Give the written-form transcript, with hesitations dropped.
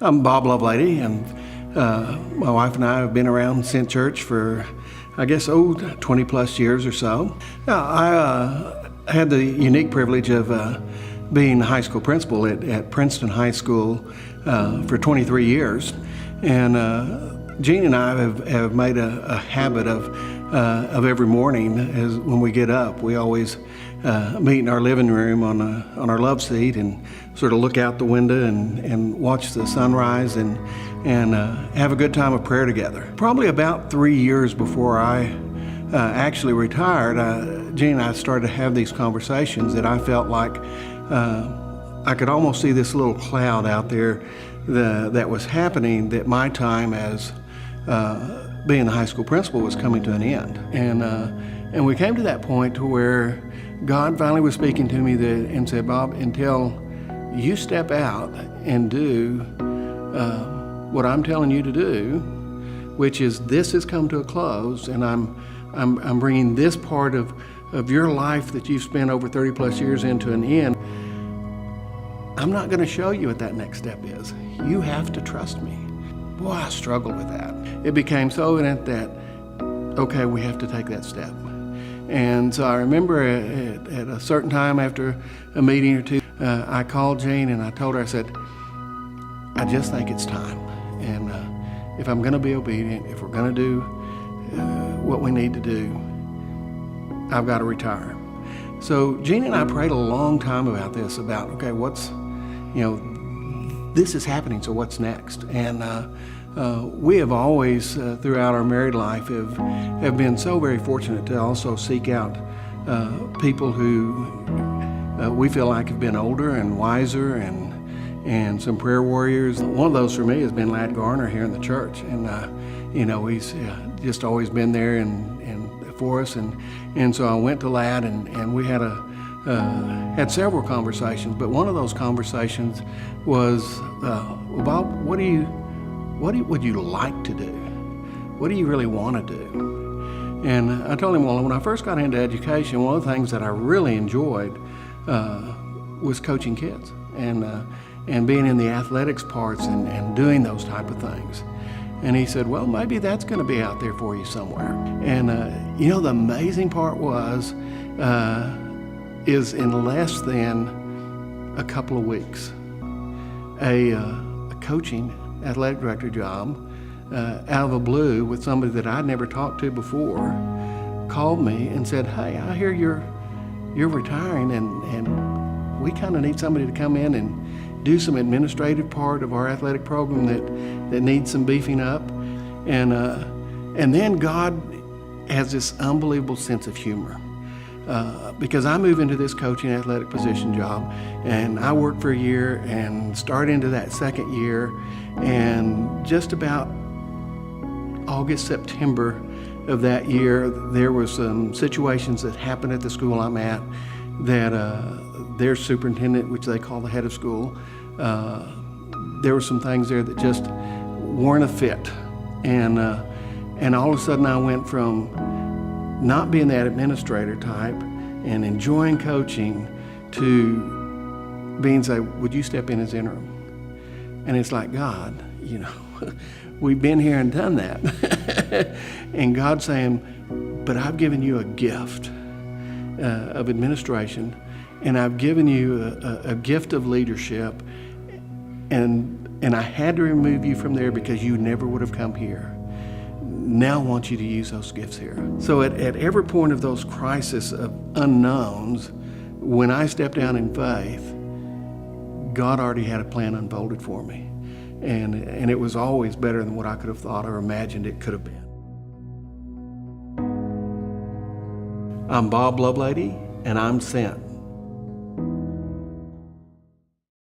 I'm Bob Lovelady, and my wife and I have been around Sent Church for, I guess, 20 plus years or so. I had the unique privilege of being the high school principal at Princeton High School for 23 years. And Jean and I have made a habit of every morning, as when we get up, we always meet in our living room on our love seat and sort of look out the window and watch the sunrise and have a good time of prayer together. Probably about 3 years before I actually retired, Jean and I started to have these conversations that I felt like I could almost see this little cloud out there that was happening, that my time as being the high school principal was coming to an end. And we came to that point to where God finally was speaking to me and said, Bob, until you step out and do what I'm telling you to do, which is this has come to a close, and I'm bringing this part of your life that you've spent over 30 plus years into an end, I'm not going to show you what that next step is. You have to trust me. Boy, I struggled with that. It became so evident that, okay, we have to take that step. And so I remember at a certain time after a meeting or two, I called Jean and I told her, I said, I just think it's time. And if I'm going to be obedient, if we're going to do what we need to do, I've got to retire. So Jean and I prayed a long time about this, about, okay, this is happening, so what's next? And we have always, throughout our married life, have been so very fortunate to also seek out people who we feel like have been older and wiser and some prayer warriors. One of those for me has been Lad Garner here in the church. And, he's just always been there and for us. And so I went to Lad and we had had several conversations, but one of those conversations was, Bob, what would you like to do? What do you really want to do? And I told him, well, when I first got into education, one of the things that I really enjoyed was coaching kids and being in the athletics parts and doing those type of things. And he said, well, maybe that's going to be out there for you somewhere. And the amazing part is in less than a couple of weeks, a coaching athletic director job out of the blue with somebody that I'd never talked to before called me and said, hey, I hear you're retiring and we kind of need somebody to come in and do some administrative part of our athletic program that needs some beefing up. And then God has this unbelievable sense of humor. Because I move into this coaching athletic position job and I work for a year and start into that second year, and just about August, September of that year, there was some situations that happened at the school I'm at that their superintendent, which they call the head of school, there were some things there that just weren't a fit. And all of a sudden I went from not being that administrator type and enjoying coaching to being say, would you step in as interim? And it's like, God, we've been here and done that. And God saying, but I've given you a gift of administration, and I've given you a gift of leadership, and I had to remove you from there because you never would have come here. Now I want you to use those gifts here. So at every point of those crises of unknowns, when I stepped down in faith, God already had a plan unfolded for me. And it was always better than what I could have thought or imagined it could have been. I'm Bob Lovelady, and I'm sent.